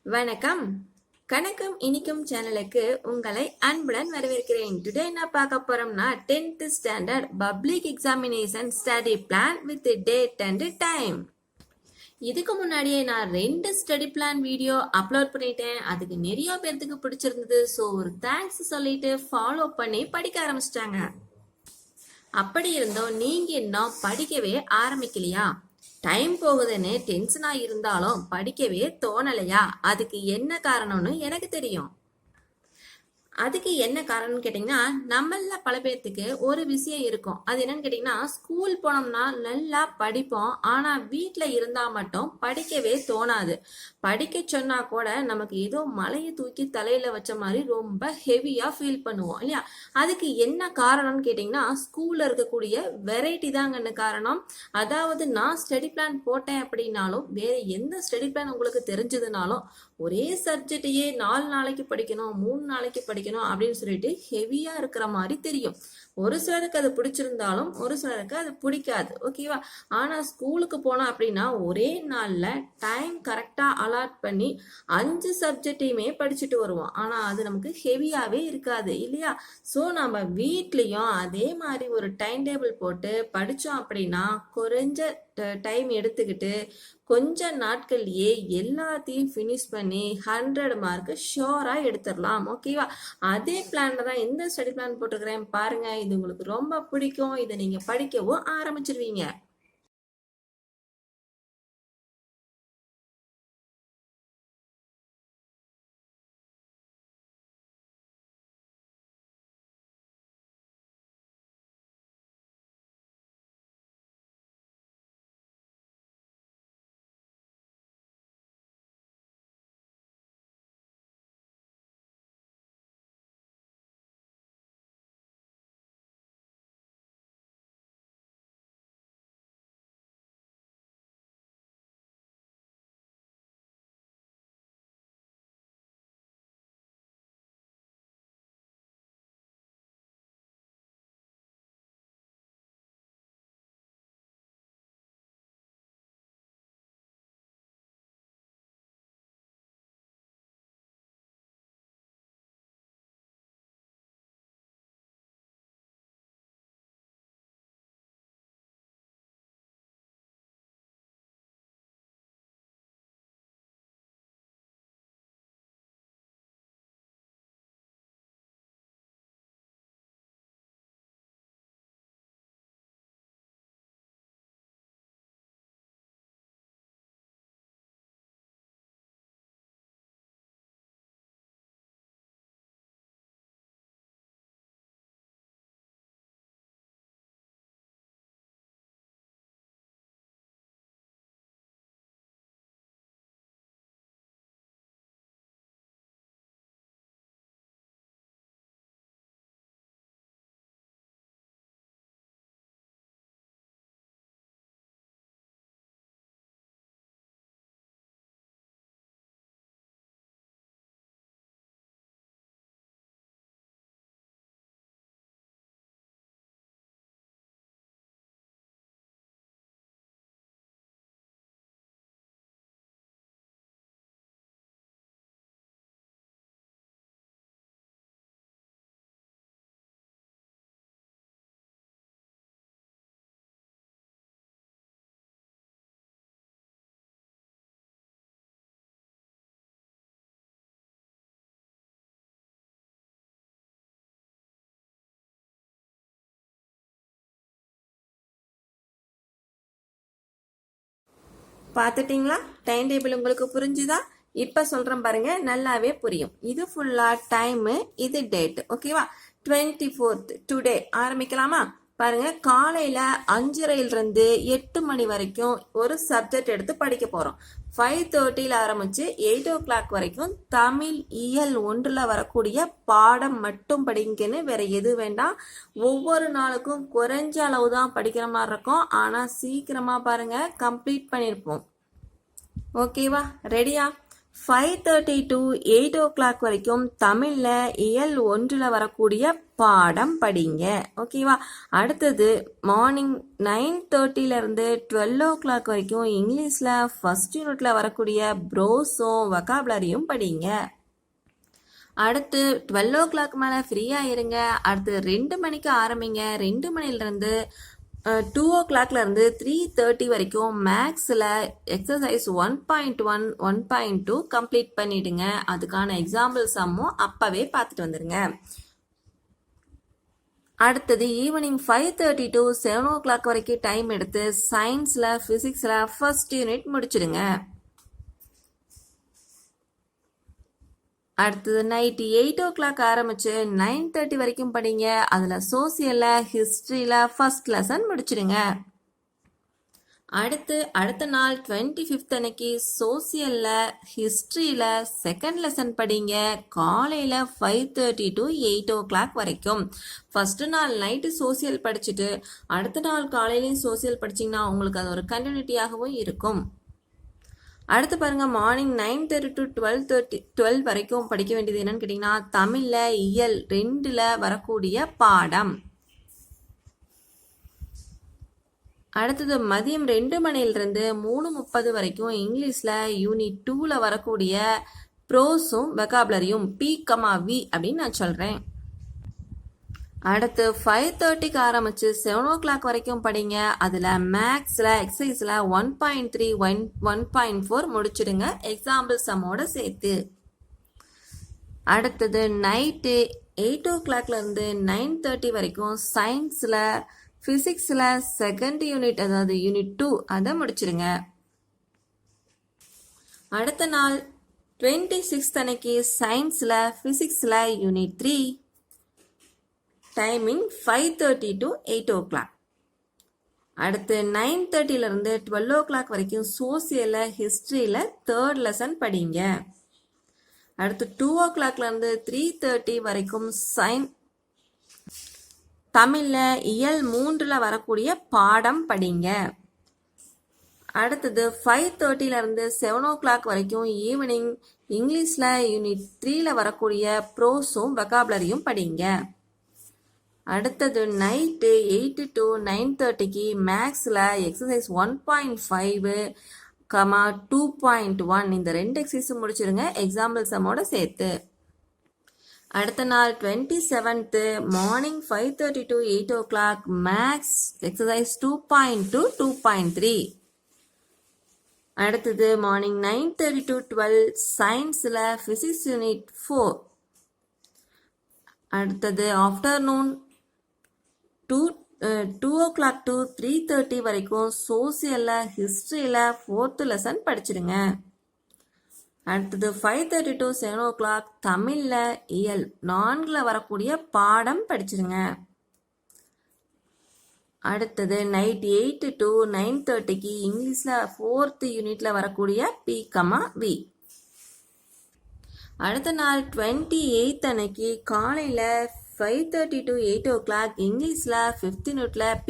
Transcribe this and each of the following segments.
வணக்கம். கணக்கும் இனிக்கும் சேனலுக்கு உங்களை அன்புடன் வரவேற்கிறேன். டுடே என்ன பார்க்க போறோம்னா 10th standard public examination study plan with date and time. இதுக்கு முன்னாடியே நான் 2 ஸ்டடி பிளான் வீடியோ அப்லோட் பண்ணிட்டேன். அதுக்கு நிறைய பேர்த்துக்கு பிடிச்சிருந்தது. ஸோ ஒரு தேங்க்ஸ் சொல்லிட்டு ஃபாலோ பண்ணி படிக்க ஆரம்பிச்சிட்டாங்க. அப்படி இருந்தோம் நீங்க இன்னும் படிக்கவே ஆரம்பிக்கலையா? டைம் போகுதுன்னு டென்ஷனா இருந்தாலும் படிக்கவே தோணலையா? அதுக்கு என்ன காரணம்னு எனக்கு தெரியும். அதுக்கு என்ன காரணம்னு கேட்டிங்கன்னா, நம்மள பல பேர்த்துக்கு ஒரு விஷயம் இருக்கும். அது என்னன்னு கேட்டிங்கன்னா, ஸ்கூல் போனோம்னா நல்லா படிப்போம். ஆனால் வீட்டில் இருந்தால் மட்டும் படிக்கவே தோணாது. படிக்க சொன்னா கூட நமக்கு ஏதோ மலையை தூக்கி தலையில் வச்ச மாதிரி ரொம்ப ஹெவியாக ஃபீல் பண்ணுவோம் இல்லையா? அதுக்கு என்ன காரணம்னு கேட்டிங்கன்னா, ஸ்கூலில் இருக்கக்கூடிய வெரைட்டி தாங்கன்னு காரணம். அதாவது நான் ஸ்டடி பிளான் போட்டேன் அப்படின்னாலும், வேறு எந்த ஸ்டடி பிளான் உங்களுக்கு தெரிஞ்சதுனாலும், ஒரே சப்ஜெக்டையே 4 நாளைக்கு படிக்கணும், 3 நாளைக்கு படிக்கணும் அப்படின்னு சொல்லிட்டு ஹெவியா இருக்கிற மாதிரி தெரியும். ஒரு சிலருக்கு அது பிடிச்சிருந்தாலும் ஒரு சிலருக்கு அது பிடிக்காது. ஓகேவா? ஆனா ஸ்கூலுக்கு போனோம் அப்படின்னா ஒரே நாள்ல டைம் கரெக்டா அலாட் பண்ணி 5 சப்ஜெக்டையுமே படிச்சுட்டு வருவோம். ஆனா அது நமக்கு ஹெவியாவே இருக்காது இல்லையா? ஸோ நம்ம வீட்லயும் அதே மாதிரி ஒரு டைம் டேபிள் போட்டு படிச்சோம் அப்படின்னா குறைஞ்ச டைம் எடுத்துக்கிட்டு கொஞ்ச நாட்கள்லயே எல்லாத்தையும் ஃபினிஷ் பண்ணி 100 மார்க் ஷோரா எடுத்துடலாம். ஓகேவா? அதே பிளான்ல தான் எந்த ஸ்டடி பிளான் போட்டிருக்கிறேன் பாருங்க. இது உங்களுக்கு ரொம்ப பிடிக்கும். இதை நீங்க படிக்கவும் ஆரம்பிச்சிருவீங்க. பார்த்துட்டீங்களா? டைம் டேபிள் உங்களுக்கு புரிஞ்சுதா? இப்ப சொல்றேன் பாருங்க, நல்லாவே புரியும். இது ஃபுல்லா டைம், இது டேட். ஓகேவா? 24th டுடே ஆரம்பிக்கலாமா? பாருங்க, காலையில 5:30 8 மணி வரைக்கும் ஒரு சப்ஜெக்ட் எடுத்து படிக்க போறோம். 5:30 ஆரம்பிச்சு 8 வரைக்கும் தமிழ் இயல் 1 வரக்கூடிய பாடம் மட்டும் படிங்கன்னு, வேற எது வேண்டாம். ஒவ்வொரு நாளுக்கும் குறைஞ்ச அளவு தான் படிக்கிற மாதிரி இருக்கும். ஆனா சீக்கிரமா பாருங்க கம்ப்ளீட் பண்ணிருப்போம். ஓகேவா? ரெடியா? 5:30 to 8 o'clock வரைக்கும் தமிழ்ல இயல் 1ல வரக்கூடிய பாடம் படிங்க. ஓகேவா? அடுத்தது மார்னிங் 9:30ல இருந்து 12 o'clock வரைக்கும் இங்கிலீஷ்ல ஃபர்ஸ்ட் யூனிட்ல வரக்கூடிய ப்ரோஸும் வொகாபுலரியும் படிங்க. அடுத்து 12 o'clock மேலே ஃப்ரீயாக இருங்க. அடுத்து 2 மணிக்கு ஆரம்பிங்க. 2 மணிலிருந்து 2 o'clockல இருந்து 3:30 வரைக்கும் மேக்ஸில் எக்ஸசைஸ் 1.1 1.2 கம்ப்ளீட் பண்ணிடுங்க. அதுக்கான எக்ஸாம்பிள் சம்மும் அப்பவே பார்த்துட்டு வந்துடுங்க. அடுத்தது ஈவினிங் 5:30 to 7 o'clock வரைக்கும் டைம் எடுத்து சயின்ஸில் ஃபிசிக்ஸில் ஃபர்ஸ்ட் யூனிட் முடிச்சிடுங்க. அடுத்தது நைட்டு 8 o'clock ஆரம்பிச்சு 9:30 வரைக்கும் படிங்க. அதில் சோசியலில் ஹிஸ்ட்ரியில் ஃபர்ஸ்ட் லெசன் முடிச்சிடுங்க. அடுத்த நாள் 25th அன்னைக்கு சோசியலில் ஹிஸ்ட்ரியில் செகண்ட் லெசன் படிங்க. காலையில் 5:30 to 8 o'clock வரைக்கும். ஃபர்ஸ்ட் நாள் நைட்டு சோசியல் படிச்சுட்டு அடுத்த நாள் காலையிலையும் சோசியல் படிச்சிங்கன்னா உங்களுக்கு அது ஒரு கண்டினியூட்டியாகவும் இருக்கும். அடுத்து பாருங்க, மார்னிங் 9:30 to 12 வரைக்கும் படிக்க வேண்டியது என்னன்னு கேட்டிங்கன்னா தமிழில் இயல் 2ல் வரக்கூடிய பாடம். அடுத்தது மதியம் 2 மணிலிருந்து 3:30 வரைக்கும் இங்கிலீஷில் யூனிட் 2ல் வரக்கூடிய ப்ரோஸும் வெகாபுலரியும் P, V அப்படின்னு நான் சொல்கிறேன். அடுத்து 5:30க்கு ஆரம்பிச்சு 7 o'clock வரைக்கும் படிங்க. அதில் மேக்ஸில் எக்ஸசைஸில் 1.3 1.4 முடிச்சிடுங்க எக்ஸாம்பிள் சம்மோட சேர்த்து. அடுத்தது நைட்டு 8 o'clockலேருந்து 9:30 வரைக்கும் சயின்ஸில் ஃபிசிக்ஸில் செகண்ட் யூனிட் அதாவது யூனிட் 2 அதை முடிச்சிடுங்க. அடுத்த நாள் 26th அன்னைக்கு சயின்ஸில் ஃபிசிக்ஸில் யூனிட் 3 டைமிங் 5:30 to 8 o'clock. அடுத்து 9:30லேருந்து 12 o'clock வரைக்கும் சோசியலில் ஹிஸ்ட்ரியில் தேர்ட் லெசன் படிங்க. அடுத்து 2 o'clockலேருந்து 3:30 வரைக்கும் தமிழில் இயல் 3ல் வரக்கூடிய பாடம் படிங்க. அடுத்தது 5:30லேருந்து 7 o'clock வரைக்கும் ஈவினிங் இங்கிலீஷில் யூனிட் 3ல் வரக்கூடிய ப்ரோஸும் வெகாபுலரியும் படிங்க. அடுத்தது நைட்டு 8 to 9:30க்கு மேக்ஸில் எக்ஸசைஸ் 1.5 2.1 இந்த 2 எக்ஸசைஸும் முடிச்சிருங்க எக்ஸாம்பிள் சம்மோட சேர்த்து. அடுத்த நாள் 27th morning 5:30 to 8 o'clock maths exercise 2.2 2.3. அடுத்தது மார்னிங் 9:30 to 12 சயின்ஸில் ஃபிசிக்ஸ் யூனிட் 4. அடுத்தது ஆஃப்டர்நூன் 2 o'clock to 3:30 வரைக்கும் சோசியலில் ஹிஸ்ட்ரியில் 4th லெசன் படிச்சிடுங்க. அடுத்தது 5:30 to 7 o'clock தமிழில் இயல் 4ல் வரக்கூடிய பாடம் படிச்சிடுங்க. அடுத்தது நைட் 8 to 9:30க்கு இங்கிலீஷில் 4th யூனிட்டில் வரக்கூடிய P, V. அடுத்த நாள் 28th அன்னைக்கு காலையில் 5:30 to 8 o'clock இங்கிலீஷில் 5th யூனிட்டில் P,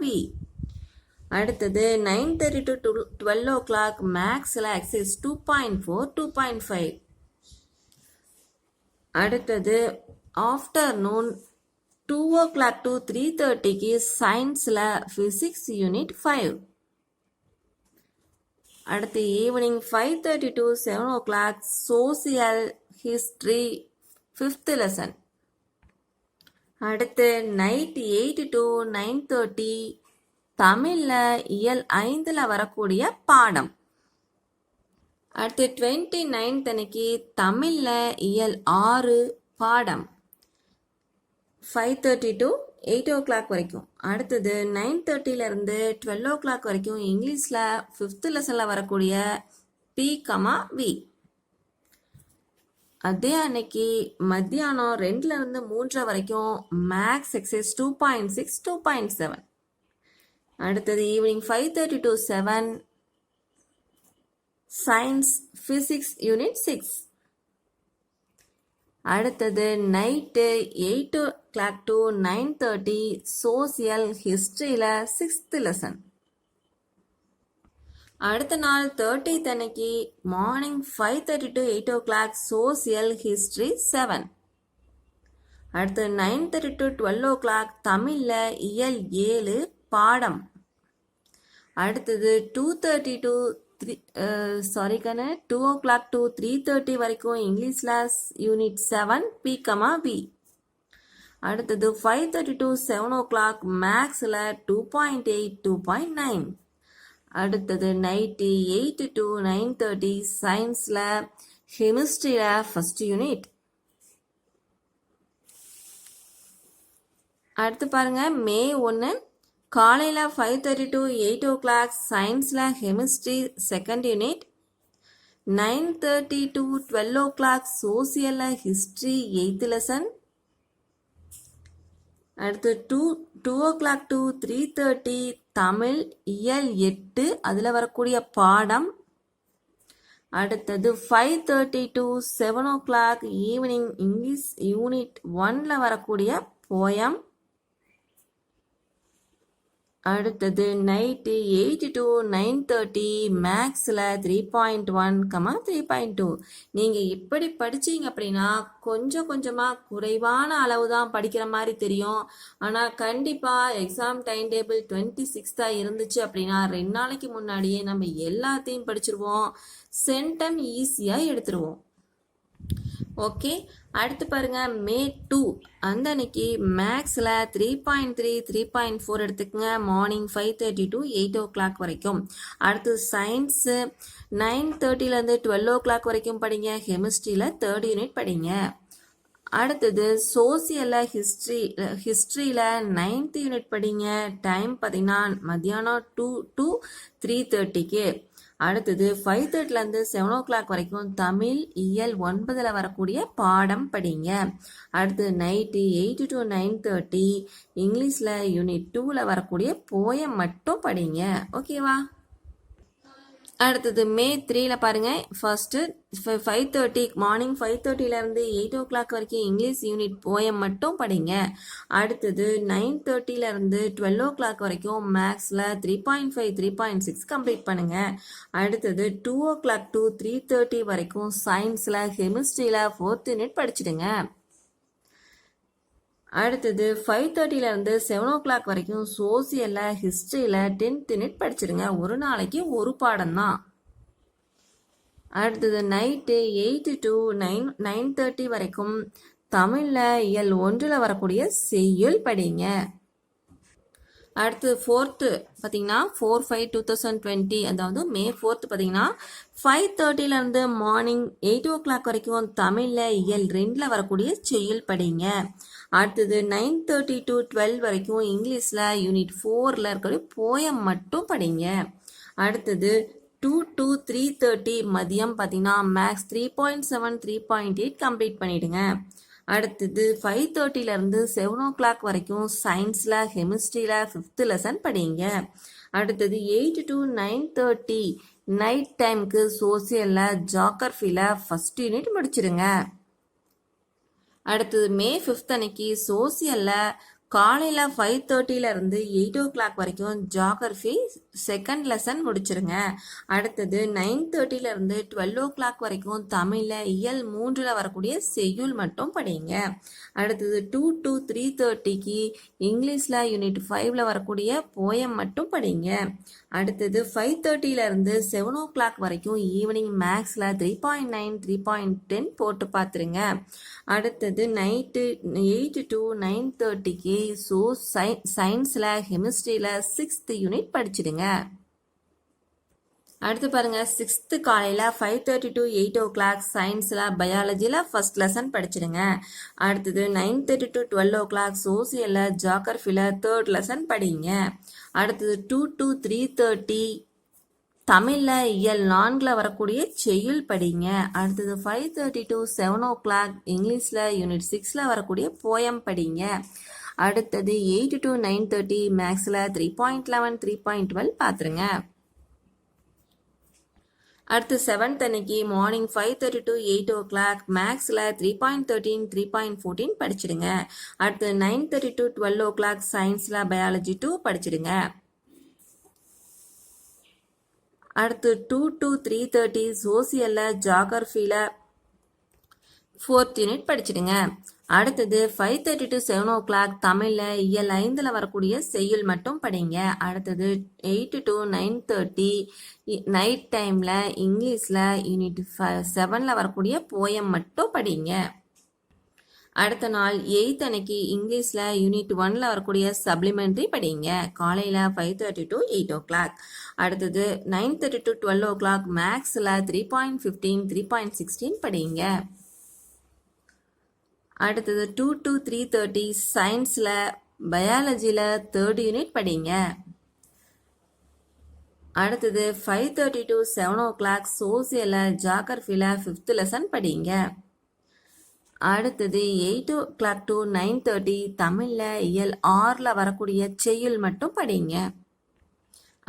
V. அடுத்தது 9:30 to 12 o'clock மேக்ஸில் எக்ஸசைஸ் 2.4 2.5. அடுத்தது ஆஃப்டர்நூன் 2 o'clock to 3:30க்கு சயின்ஸில் ஃபிசிக்ஸ் யூனிட் 5. அடுத்து evening 5:30 to 7 o'clock social history 5th lesson. அடுத்து நைட் 8 to 9:30 தமிழில் இயல் 5ல் வரக்கூடிய பாடம். அடுத்து 29th அன்னைக்கு தமிழில் இயல் 6 பாடம் 5:30 to 8 o'clock வரைக்கும். அடுத்தது 9:30லேருந்து 12 o'clock வரைக்கும் இங்கிலீஷில் 5th லெசனில் வரக்கூடிய P, V. அதே அன்னைக்கு மத்தியானம் 2லேருந்து 3 வரைக்கும் மேக்ஸ் எக்ஸசைஸ் 2.6 2.7. அடுத்தது evening 5:30 to 7 science physics unit 6. அடுத்தது நைட்டு 8 o'clock to 9:30 சோசியல் ஹிஸ்ட்ரியில் 6th லெசன். அடுத்த நாள் 30th அன்னைக்கு morning 5:30 to 8 o'clock social history 7. அடுத்து 9:30 to 12 o'clock தமிழில் இயல் 7 பாடம். அடுத்தது 2:30 to 2 o'clock to 3:30 வரைக்கும் இங்கிலீஷில் யூனிட் 7 P, B. அடுத்தது 5:30 to 7 o'clock மேக்ஸில் 2.8, 2.9. அடுத்தது நைட்டு 8 to 9:30 சயின்ஸில் கெமிஸ்ட்ரியில் ஃபர்ஸ்ட் யூனிட். அடுத்து பாருங்க மே 1 காலையில் 5:30 to 8 o'clock சயின்ஸில் chemistry second unit. 9:30 to 12 o'clock சோசியலில் ஹிஸ்ட்ரி 8th லெசன். அடுத்து 2 o'clock to 3:30 தமிழ் இயல் 8 அதில் வரக்கூடிய பாடம். அடுத்தது 5:30 to 7 o'clock evening English unit 1ல் வரக்கூடிய போயம். அடுத்தது நைட்டு 8 to 9:30 மேக்ஸில் 3.1, 3.2. நீங்கள் இப்படி படிச்சீங்க அப்படின்னா கொஞ்சம் கொஞ்சமாக குறைவான அளவு தான் படிக்கிற மாதிரி தெரியும். ஆனால் கண்டிப்பாக எக்ஸாம் டைம் டேபிள் 26 இருந்துச்சு அப்படின்னா 2 நாளைக்கு முன்னாடியே நம்ம எல்லாத்தையும் படிச்சிருவோம். சென்டம் ஈஸியாக எடுத்துருவோம். ஓகே, அடுத்து பாருங்க மே 2 அந்த அன்னைக்கு மேக்ஸில் 3.3, 3.4 எடுத்துக்கங்க. மார்னிங் 5:30 to 8 o'clock வரைக்கும். அடுத்து சயின்ஸு 9:30லேருந்து 12 o'clock வரைக்கும் படிங்க. கெமிஸ்ட்ரியில் 3rd யூனிட் படிங்க. அடுத்தது சோசியலில் ஹிஸ்ட்ரியில் 9th யூனிட் படிங்க. டைம் பார்த்தீங்கன்னா மத்தியானம் 2 to 3:30க்கு. அடுத்தது 5:30லேருந்து 7 o'clock வரைக்கும் தமிழ் இயல் 9ல் வரக்கூடிய பாடம் படிங்க. அடுத்து நைட்டு 8 to 9:30 இங்கிலீஷில் யூனிட் 2ல் வரக்கூடிய போயம் மட்டும் படிங்க. ஓகேவா? அடுத்தது மே 3ல பாருங்க ஃபர்ஸ்ட் 5:30 மார்னிங் 5:30லேருந்து 8 o'clock வரைக்கும் இங்கிலீஷ் யூனிட் போயம் மட்டும் படிங்க. அடுத்தது 9:30லேருந்து 12 o'clock வரைக்கும் மேக்ஸில் 3.5, 3.6 கம்ப்ளீட் பண்ணுங்க. அடுத்தது 2 o'clock to 3:30 வரைக்கும் சயின்ஸில் கெமிஸ்ட்ரியில் 4th யூனிட் படிச்சிடுங்க. அடுத்தது 5:30லேருந்து 7 o'clock வரைக்கும் சோசியலில் ஹிஸ்ட்ரியில் 10th யூனிட் படிச்சிருங்க. ஒரு நாளைக்கு ஒரு பாடம் தான். அடுத்தது நைட்டு 8 to 9:30 வரைக்கும் தமிழில் இயல் 1ல் வரக்கூடிய செய்யுள் படிங்க. அடுத்து 4th பார்த்தீங்கன்னா 4/5/2020 அதாவது மே 4th பார்த்தீங்கன்னா 5:30லேருந்து மார்னிங் 8 o'clock வரைக்கும் தமிழில் இயல் 2ல் வரக்கூடிய செய்யுள் படிங்க. அடுத்தது 9:30 to 12 வரைக்கும் இங்கிலீஷில் யூனிட் 4ல் இருக்கக்கூடிய போயம் மட்டும் படிங்க. அடுத்தது 2 to 3:30 மதியம் பார்த்தீங்கன்னா மேக்ஸ் 3.7, 3.8 கம்ப்ளீட் பண்ணிடுங்க. அடுத்தது 5:30லேருந்து 7 o'clock வரைக்கும் சயின்ஸில் கெமிஸ்ட்ரியில் 5th லெசன் படிங்க. அடுத்தது 8 to 9:30 நைட் டைமுக்கு சோசியலில் ஜாகிரஃபியில் ஃபர்ஸ்ட் யூனிட் முடிச்சிடுங்க. அடுத்தது மே 5th அன்னைக்கு சோசியலில் காலையில் 5:30லேருந்து 8 o'clock வரைக்கும் ஜாகிரஃபி செகண்ட் லெசன் முடிச்சிருங்க. அடுத்தது 9:30லேருந்து 12 o'clock வரைக்கும் தமிழில் இயல் 3ல் வரக்கூடிய செய்யுள் மட்டும் படிங்க. அடுத்தது 2 to 3:30க்கு இங்கிலீஷில் யூனிட் 5ல் வரக்கூடிய போயம் மட்டும் படிங்க. அடுத்தது 5:30லேருந்து 7 o'clock வரைக்கும் ஈவினிங் மேக்ஸில் 3.9, 3.10 போட்டு பார்த்துருங்க. அடுத்தது நைட்டு 8 to 9:30க்கு சயின்ஸில் கெமிஸ்ட்ரியில் 6th யூனிட் படிச்சிடுங்க. அடுத்து பாருங்க 6th காலையில் 5:30 to 8 o'clock சயின்ஸில் பயாலஜியில் ஃபர்ஸ்ட் லெசன் படிச்சிடுங்க. அடுத்தது 9:30 to 12 o'clock சோசியலில் ஜாகிரஃபியில் 3rd லெசன் படிங்க. அடுத்தது 2 to 3:30 தமிழில் இயல் 4ல் வரக்கூடிய செய்யுள் படிங்க. அடுத்தது 5:30 to 7 o'clock இங்கிலீஷில் யூனிட் 6ல் வரக்கூடிய போயம் படிங்க. அடுத்தது 8 to 9:30 மேக்ஸில் 3.11, 3.12 பார்த்துருங்க. அடுத்து 7th அன்னைக்கு மார்னிங் 5:30 to 8 o'clock மேக்ஸில் 3.13, 3.14 படிச்சிடுங்க. அடுத்து 9:30 to 12 o'clock சயின்ஸில் பயாலஜி 2 படிச்சிடுங்க. அடுத்து 2 to 3:30 சோசியலில் ஜாகிரஃபியில் 4th யூனிட் படிச்சிடுங்க. அடுத்தது 5:30 to 7 o'clock தமிழில் இயல் 5ல் வரக்கூடிய செய்யுள் மட்டும் படிங்க. அடுத்தது 8 to 9:30 நைட் டைமில் இங்கிலீஷில் யூனிட் 7ல் வரக்கூடிய போயம் மட்டும் படிங்க. அடுத்த நாள் 8th அன்னைக்கு இங்கிலீஷில் யூனிட் 1ல் வரக்கூடிய சப்ளிமெண்ட்ரி படிங்க. காலையில் 5:30 to 8 o'clock. அடுத்தது 9:30 to 12 o'clock மேக்ஸில் 3.15 3.16 படிங்க. அடுத்தது 2 to 3:30 சயின்ஸில் பயாலஜியில் 3rd யூனிட் படிங்க. அடுத்தது 5:30 to 7 o'clock சோசியலில் ஜாகிரஃபியில் 5th லெசன் படிங்க. அடுத்தது 8 o'clock to 9:30 தமிழில் இயல் 6ல் வரக்கூடிய செய்யுள் மட்டும் படிங்க.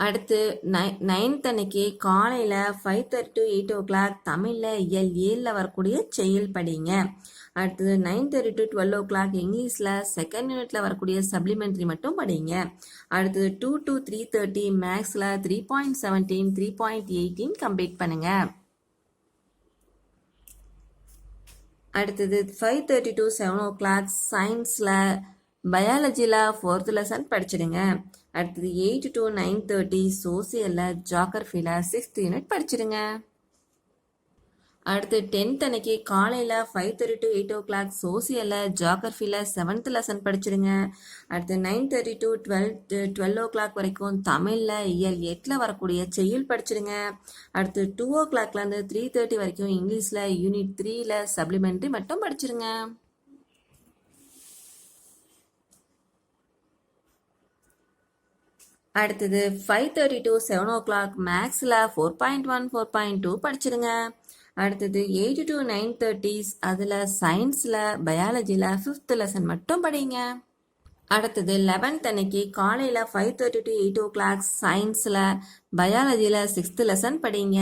அடுத்து 9th அன்னைக்கு காலையில் 5:30 to 8 o'clock தமிழில் இயல் 7ல் வரக்கூடிய செய்யுள் படிங்க. அடுத்தது 9:30 to 12 o'clock இங்கிலீஷில் 2nd யூனிட்டில் வரக்கூடிய சப்ளிமெண்ட்ரி மட்டும் படிங்க. அடுத்தது 2 to 3:30 மேக்ஸில் 3.17 3.18 கம்ப்ளீட் பண்ணுங்க. அடுத்தது 5:30 to 7 o'clock சயின்ஸில் பயாலஜியில் 4th லெசன் படிச்சிடுங்க. அடுத்தது 8 to 9:30 சோசியலில் ஜாகிரஃபியில் 6th யூனிட் படிச்சிடுங்க. அடுத்து 10th அன்னைக்கு காலையில் 5:30 to 8 o'clock சோசியலில் ஜாகிரஃபியில் 7th லெசன் படிச்சிடுங்க. அடுத்து 9:30 to 12 o'clock வரைக்கும் தமிழில் இயல் 8ல் வரக்கூடிய செய்யுள் படிச்சிடுங்க. அடுத்து 2 o'clockலேருந்து 3:30 வரைக்கும் இங்கிலீஷில் யூனிட் 3ல் சப்ளிமெண்ட்ரி மட்டும் படிச்சிடுங்க. அடுத்தது 5:30 to 7 o'clock மேக்ஸில் 4.1 4.2 படிச்சிடுங்க. அடுத்தது 8 to 9:30 அதில் சயின்ஸில் பயாலஜியில் 5th லெசன் மட்டும் படிங்க. அடுத்தது 11th அன்னைக்கு காலையில் 5:30 to 8 o'clock சயின்ஸில் பயாலஜியில் 6th லெசன் படிங்க.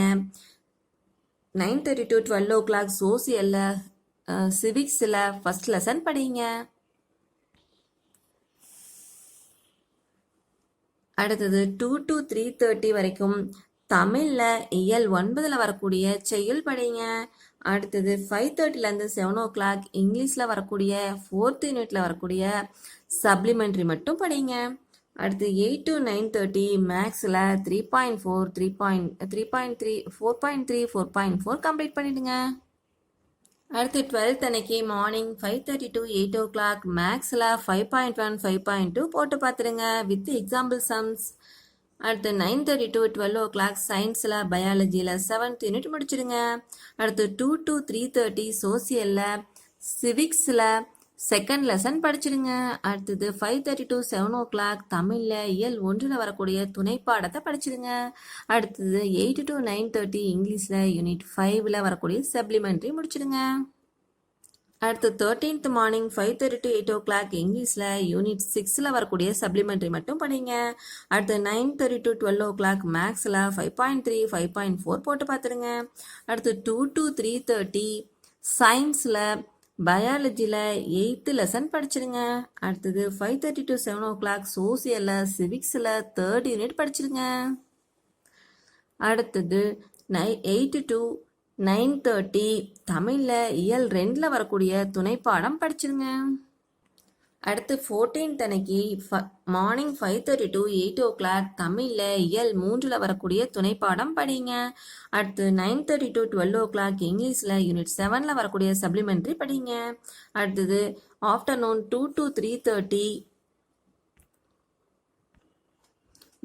9:30 to 12 o'clock சோசியலில் சிவிக்ஸில் 1st லெசன் படிங்க. அடுத்தது 2 to 3:30 வரைக்கும் தமிழில் இயல் 9ல் வரக்கூடிய செய்யுள் படிங்க. அடுத்தது 5:30லேருந்து 7 o'clock இங்கிலீஷில் வரக்கூடிய 4th யூனிட்டில் வரக்கூடிய சப்ளிமெண்ட்ரி மட்டும் படிங்க. அடுத்து 8 to 9:30 மேக்ஸில் 3.4 3.3 4.3 4.4 கம்ப்ளீட் பண்ணிடுங்க. அடுத்து 12th அன்னைக்கு மார்னிங் 5:30 to 8 o'clock மேக்ஸில் 5.1 5.2 போட்டு பார்த்துடுங்க வித் எக்ஸாம்பிள் சம்ஸ். அடுத்து 9:30 to 12 o'clock சயின்ஸில் பயாலஜியில் 7th யூனிட் முடிச்சிடுங்க. அடுத்து 2 to 3:30 சோசியலில் சிவிக்ஸில் 2nd லெசன் படிச்சிடுங்க. அடுத்தது 5:30 to 7 o'clock தமிழில் இயல் 1ல் வரக்கூடிய துணைப்பாடத்தை படிச்சிடுங்க. அடுத்தது 8 to 9:30 இங்கிலீஷில் யூனிட் 5ல் வரக்கூடிய சப்ளிமெண்ட்ரி முடிச்சிடுங்க. அடுத்து 13th மார்னிங் 5:30 to 8 o'clock இங்கிலீஷில் யூனிட் 6ல் வரக்கூடிய சப்ளிமெண்ட்ரி மட்டும் படிங்க. அடுத்து 9:30 to 12 o'clock மேக்ஸில் 5.3 5.4 போட்டு பார்த்துடுங்க. அடுத்து 2 to 3:30 சயின்ஸில் பயாலஜியில் 8th லெசன் படிச்சிடுங்க. அடுத்தது 5:30 to 7 o'clock சோசியலில் சிவிக்ஸில் 3rd யூனிட் படிச்சிடுங்க. அடுத்தது 8 to 9:30 தமிழில் இயல் 2ல் வரக்கூடிய துணைப்பாடம் படிச்சிருங்க. அடுத்து 14th அன்னைக்கு மார்னிங் 5:30 to 8 o'clock தமிழில் இயல் 3ல் வரக்கூடிய துணைப்பாடம் படிங்க. அடுத்து 9:30 to 12 o'clock இங்கிலீஷில் யூனிட் 7ல் வரக்கூடிய சப்ளிமெண்ட்ரி படிங்க. அடுத்தது ஆஃப்டர்நூன் 2 to 3:30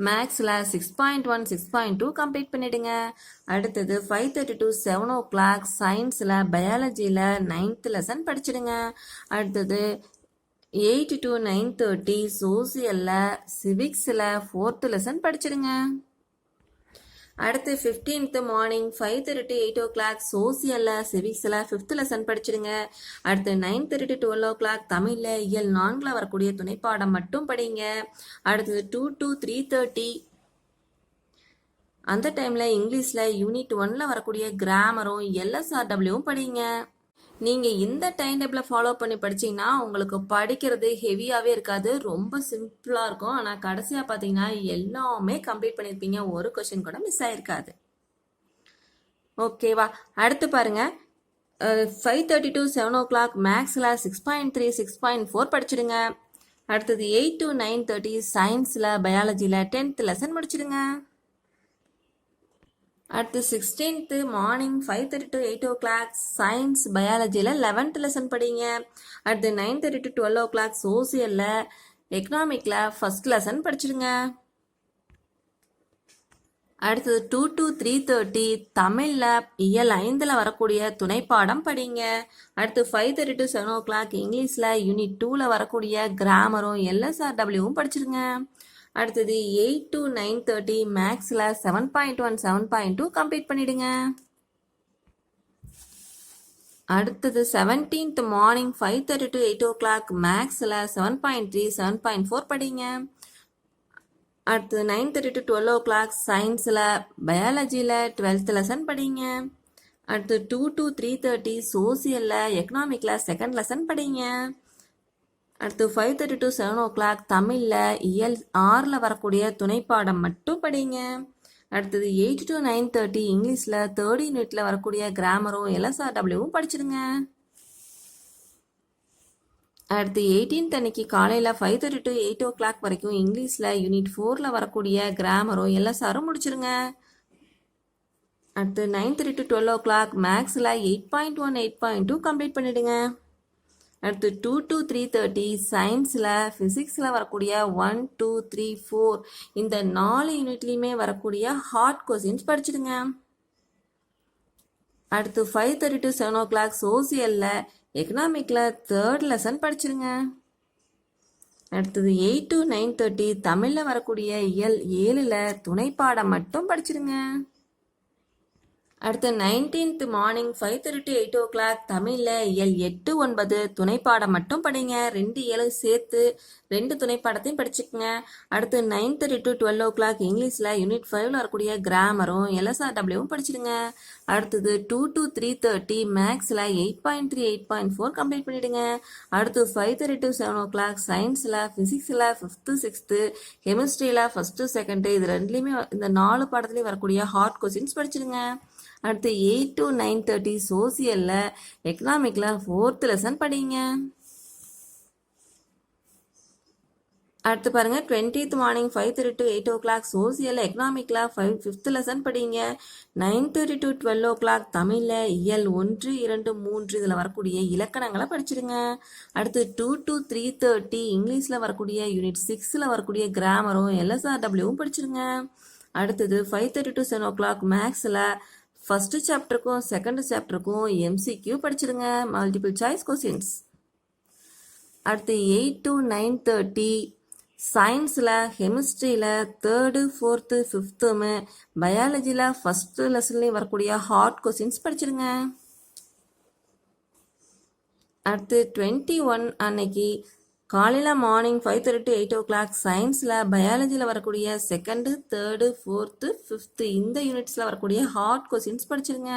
மேக்ஸில் 6.1 6.2 கம்ப்ளீட் பண்ணிடுங்க. அடுத்தது 5:30 to 7 o'clock சயின்ஸில் பயாலஜியில் 9th லெசன் படிச்சிடுங்க. அடுத்தது 8 to 9:30 சோசியலில் சிவிக்ஸில் 4th லெசன் படிச்சிடுங்க. அடுத்து 15th மார்னிங் 5:30 to 8 o'clock சோசியலில் சிவிக்ஸில் 5th லெசன் படிச்சிடுங்க. அடுத்து 9:30 to 12 o'clock தமிழில் இயல் 4ல் வரக்கூடிய துணைப்பாடம் மட்டும் படிங்க. அடுத்தது 2 to 3:30 அந்த டைமில் இங்கிலீஷில் யூனிட் 1ல் வரக்கூடிய கிராமரும் LSRWவும் படிங்க. நீங்கள் இந்த டைம் டேபிளை ஃபாலோ பண்ணி படிச்சிங்கன்னா உங்களுக்கு படிக்கிறது ஹெவியாகவே இருக்காது, ரொம்ப சிம்பிளாக இருக்கும். ஆனால் கடைசியாக பார்த்தீங்கன்னா எல்லாமே கம்ப்ளீட் பண்ணியிருப்பீங்க, ஒரு கொஷின் கூட மிஸ் ஆகிருக்காது. ஓகேவா? அடுத்து பாருங்க 5:30 to 7 o'clock மேக்ஸில் 6.3 6.4 படிச்சிடுங்க. அடுத்தது 8 to 9:30 சயின்ஸில் பயாலஜியில் 10th லெசன் முடிச்சிடுங்க. அடுத்து 16th morning 5:30 to 8 o'clock science பயாலஜியில் 11th லெசன் படிங்க. அடுத்து 9:30 to 12 o'clock சோசியலில் எக்கனாமிக்கில் ஃபர்ஸ்ட் லெசன் படிச்சிடுங்க. அடுத்தது 2 to 3:30 தமிழில் இயல் 5ல் வரக்கூடிய துணைப்பாடம் படிங்க. அடுத்து 5:30 to 7 o'clock இங்கிலீஷில் யூனிட் 2ல் வரக்கூடிய கிராமரும் LSRWவும் படிச்சிருங்க. அடுத்தது 8 to 9:30 மேக்ஸில் 7.1 7.2 கம்ப்ளீட் பண்ணிடுங்க. அடுத்தது 17th மார்னிங் 5:30 to 8 o'clock மேக்ஸில் 7.3 7.4 படிங்க. அடுத்து 9:30 to 12 o'clock சயின்ஸில் பயாலஜியில் 12th லெசன் படிங்க. அடுத்து 2 to 3:30 சோசியலில் எக்கனாமிக்கில் செகண்ட் லெசன் படிங்க. அடுத்து 5:30 to 7 o'clock தமிழில் இயல் 6ல் வரக்கூடிய துணைப்பாடம் மட்டும் படிங்க. அடுத்தது 8 to 9:30 இங்கிலீஷில் 3rd யூனிட்டில் வரக்கூடிய கிராமரும் LSRWவும் படிச்சிடுங்க. அடுத்து 18th அன்னைக்கு காலையில் 5:30 to 8 o'clock வரைக்கும் இங்கிலீஷில் யூனிட் 4ல் வரக்கூடிய கிராமரும் LSRவும் முடிச்சிருங்க. அடுத்து 9:30 to 12 o'clock மேக்ஸில் 8.1 8.2 கம்ப்ளீட் பண்ணிடுங்க. அடுத்து 2 to 3:30 சயின்ஸில் ஃபிசிக்ஸில் வரக்கூடிய 1 2 3 4 இந்த 4 யூனிட்லேயுமே வரக்கூடிய ஹார்ட் கொஸ்டின்ஸ் படிச்சிடுங்க. அடுத்து 5:30 to 7 o'clock சோசியலில் எக்கனாமிக்கில் 3rd லெசன் படிச்சிருங்க. அடுத்தது 8 to 9:30 தமிழில் வரக்கூடிய இயல் 7ல் துணைப்பாடம் மட்டும் படிச்சிருங்க. அடுத்து 19th மார்னிங் 5:30 to 8 o'clock தமிழில் இயல் 8 9 துணைப்பாடம் மட்டும் படிங்க. 2 இயலும் சேர்த்து 2 துணைப்பாடத்தையும் படிச்சுக்கோங்க. அடுத்து 9:30 to 12 o'clock இங்கிலீஷில் யூனிட் 5ல் வரக்கூடிய கிராமரும் LSRWவும் படிச்சிடுங்க. அடுத்தது 2 to 3:30 மேக்ஸில் 8.3 8.4 கம்ப்ளீட் பண்ணிடுங்க. அடுத்து 5:30 to 7 o'clock சயின்ஸில் ஃபிசிக்ஸில் 5th 6th கெமிஸ்ட்ரியில் 1st 2nd இது ரெண்டுலேயுமே இந்த 4 பாடத்துலேயும் வரக்கூடிய ஹார்ட் கொஸ்டின்ஸ் படிச்சிடுங்க. அடுத்து 8 to 9:30 சோசியலில் எக்கனாமிக்கில் 4th லெசன் படிங்க. அடுத்து பாருங்க 20th மார்னிங் 5:30 to 8 o'clock சோசியலில் எக்கனாமிக்கில் 5th லெசன் படிங்க. 9:30 to 12 o'clock தமிழில் இயல் 1 2 3 இதில் வரக்கூடிய இலக்கணங்களை படிச்சிடுங்க. அடுத்து 2 to 3:30 இங்கிலீஷில் வரக்கூடிய யூனிட் 6ல் வரக்கூடிய கிராமரும் LSRWவும் படிச்சிடுங்க. அடுத்தது 5:30 to 7 o'clock மேக்ஸில் ஃபர்ஸ்ட் சாப்டருக்கும் செகண்ட் சாப்டருக்கும் MCQ படிச்சிடுங்க, மல்டிபிள் சாய்ஸ் கொஸ்டின்ஸ். அடுத்து 8 to 9:30 சயின்ஸில் கெமிஸ்ட்ரியில் 3rd 4th 5th பயாலஜியில் ஃபர்ஸ்ட் லெசன்லேயும் வரக்கூடிய ஹார்ட் கொஸ்டின்ஸ் படிச்சிடுங்க. அடுத்து 21 அன்னைக்கு காலையில் மார்னிங் 5:30 to 8 o'clock சயின்ஸில் பயாலஜியில் வரக்கூடிய 2nd 3rd 4th 5th இந்த யூனிட்ஸில் வரக்கூடிய ஹார்ட் கொஸ்டின்ஸ் படிச்சிருங்க.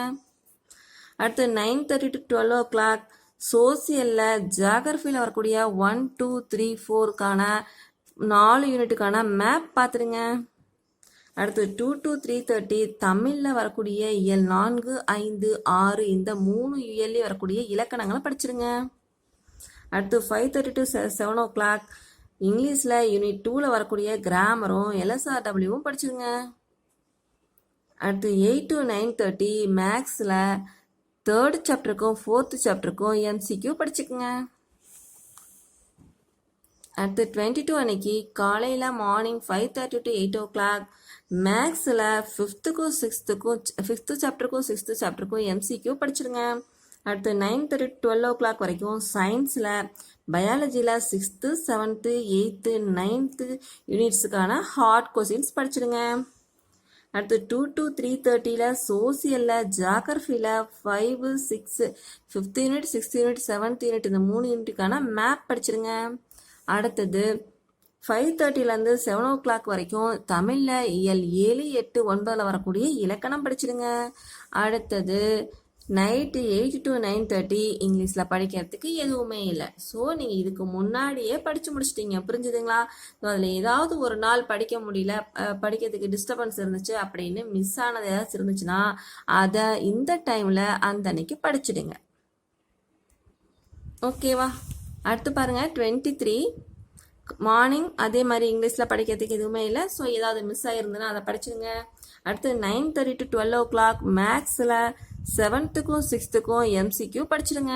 அடுத்து 9:30 to 12 o'clock சோசியலில் ஜியாகிரஃபியில் வரக்கூடிய 1 2 3 4க்கான 4 யூனிட்டுக்கான மேப் பார்த்துருங்க. அடுத்து 2 to 3:30 தமிழில் வரக்கூடிய இயல் 4 5 6 இந்த 3 இயல்லையும் வரக்கூடிய இலக்கணங்களை படிச்சிருங்க. அடுத்து 5:30 to 7 o'clock இங்கிலீஷில் யூனிட் 2ல் வரக்கூடிய கிராமரும் LSRWவும் படிச்சிருங்க. அடுத்து 8 to 9:30 மேக்ஸில் 3rd சாப்டருக்கும் 4th சாப்டருக்கும் MCQ படிச்சுக்குங்க. அடுத்து 22 அன்னைக்கு காலையில் மார்னிங் 5:30 to 8 o'clock மேக்ஸில் 5th-க்கும் 6th-க்கும் 5th சாப்டருக்கும் 6th சாப்டருக்கும் MCQ படிச்சிருங்க. அடுத்து 9:30 to 12 o'clock வரைக்கும் சயின்ஸில் பயாலஜியில் 6th 7th 8th 9th யூனிட்ஸுக்கான heart questions படிச்சிடுங்க. அடுத்து 2 to 3:30 சோசியலில் ஜியாகிரஃபியில் 5 6 5th unit 6th unit 7th unit இந்த 3 யூனிட்டுக்கான மேப் படிச்சிடுங்க. அடுத்தது 5:30 7 o'clock வரைக்கும் தமிழில் இயல் 7 8 9 வரக்கூடிய இலக்கணம் படிச்சிடுங்க. அடுத்தது நைட்டு 8 to 9:30 இங்கிலீஷில் படிக்கிறதுக்கு எதுவுமே இல்லை. ஸோ நீங்கள் இதுக்கு முன்னாடியே படித்து முடிச்சிட்டிங்க, புரிஞ்சுதுங்களா? ஸோ அதில் ஏதாவது ஒரு நாள் படிக்க முடியல, படிக்கிறதுக்கு டிஸ்டர்பன்ஸ் இருந்துச்சு அப்படின்னு மிஸ் ஆனது ஏதாச்சும் இருந்துச்சுன்னா அதை இந்த டைமில் அந்த அன்னைக்கு படிச்சுடுங்க. ஓகேவா? அடுத்து பாருங்கள் 23 மார்னிங். அதே மாதிரி இங்கிலீஷில் படிக்கிறதுக்கு எதுவுமே இல்லை. ஸோ ஏதாவது மிஸ் ஆகிருந்துன்னா அதை படிச்சுடுங்க. அடுத்து 9:30 to 12 o'clock மேக்ஸில் 7th-க்கும் 6th-க்கும் MCQ படிச்சிடுங்க.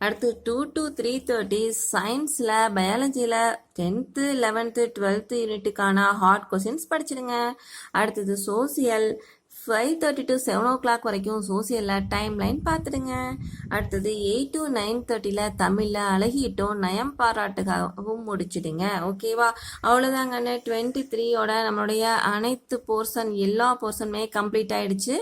அடுத்து 2 to 3:30 சயின்ஸில் பயாலஜியில் 10th 11th 12th யூனிட்டுக்கான ஹார்ட் கொஸ்டின்ஸ் படிச்சிடுங்க. அடுத்தது சோசியல் 5:30 to 7 o'clock வரைக்கும் சோசியலில் டைம் லைன் பார்த்துடுங்க. அடுத்தது 8 to 9:30 தமிழில் அழகிட்டும் நயம் பாராட்டுக்காகவும் முடிச்சிடுங்க. ஓகேவா? அவ்வளோதாங்க. 23யோட நம்மளுடைய அனைத்து போர்ஷன் எல்லா போர்ஷனுமே கம்ப்ளீட் ஆகிடுச்சு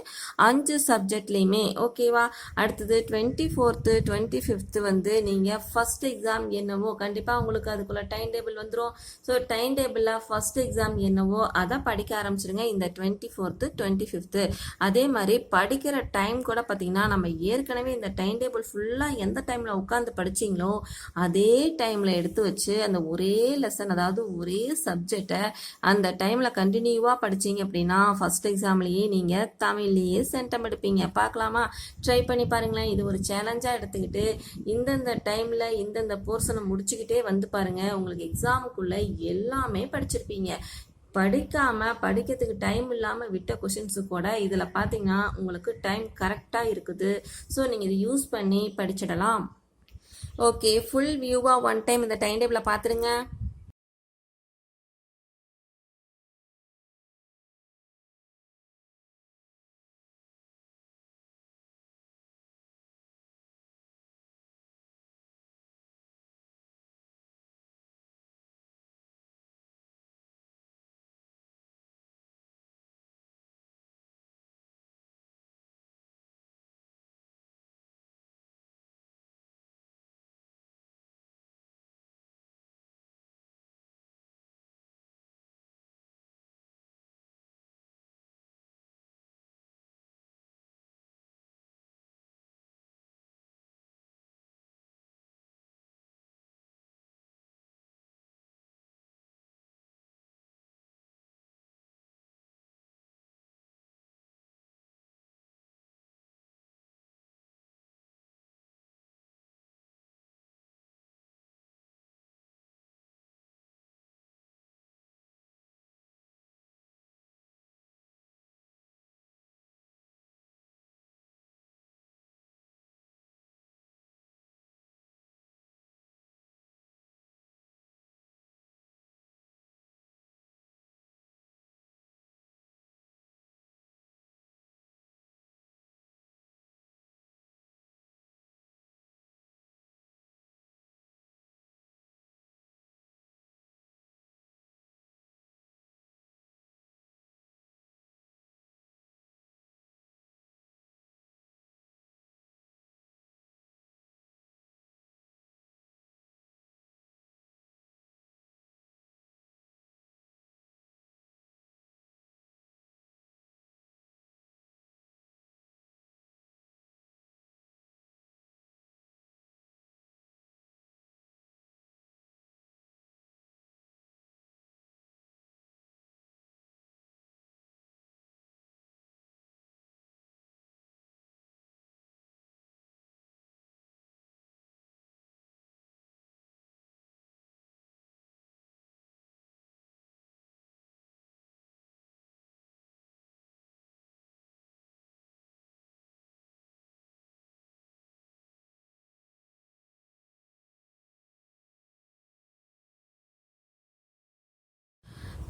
5 சப்ஜெக்ட்லேயுமே. ஓகேவா? அடுத்தது 24th 25th வந்து நீங்கள் ஃபஸ்ட் எக்ஸாம் என்னவோ கண்டிப்பாக உங்களுக்கு அதுக்குள்ளே டைம் டேபிள் வந்துடும். ஸோ டைம் டேபிளில் ஃபஸ்ட் எக்ஸாம் என்னவோ அதை படிக்க ஆரம்பிச்சிடுங்க இந்த 24th 25th. அதே மாதிரி படிக்கிற டைம் கூட பார்த்தீங்கன்னா நம்ம ஏற்கனவே இந்த டைம் டேபிள் ஃபுல்லாக எந்த டைமில் உட்காந்து படிச்சிங்களோ அதே டைமில் எடுத்து வச்சு அந்த ஒரே லெசன், அதாவது ஒரே சப்ஜெக்டை அந்த டைமில் கண்டினியூவாக படிச்சிங்க அப்படின்னா ஃபஸ்ட் எக்ஸாம்லேயே நீங்கள் தமிழ்லேயே சென்டம் எடுப்பீங்க. பார்க்கலாமா? ட்ரை பண்ணி பாருங்களேன். இது ஒரு சேலஞ்சாக எடுத்துக்கிட்டு இந்தந்த டைமில் இந்தந்த போர்ஷனை முடிச்சுக்கிட்டே வந்து பாருங்கள். உங்களுக்கு எக்ஸாமுக்குள்ளே எல்லாமே படிச்சிருப்பீங்க. படிக்கிறதுக்கு டைம் இல்லாமல் விட்ட கொஷின்ஸு கூட இதில் பார்த்தீங்கன்னா உங்களுக்கு டைம் கரெக்டாக இருக்குது. ஸோ நீங்கள் இதை யூஸ் பண்ணி படிச்சிடலாம். ஓகே, ஃபுல் வியூவாக ஒன் டைம் இந்த டைம் டேபிளை பார்த்துருங்க.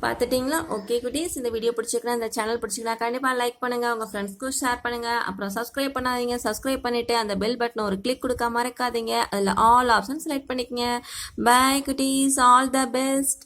பார்த்துட்டிங்களா? ஓகே குட்டீஸ், இந்த வீடியோ பிடிச்சிருக்கா, இந்த சேனல் பிடிச்சிருக்கா கண்டிப்பாக லைக் பண்ணுங்கள், உங்கள் ஃப்ரெண்ட்ஸ்க்கும் ஷேர் பண்ணுங்கள். அப்புறம் சப்ஸ்கிரைப் பண்ணாதீங்க, சப்ஸ்கிரைப் பண்ணிவிட்டு அந்த பெல் பட்டனை ஒரு கிளிக் கொடுக்க மறக்காதீங்க. அதில் ஆல் ஆப்ஷன் செலக்ட் பண்ணிக்கங்க. பை குட்டீஸ், ஆல் த பெஸ்ட்.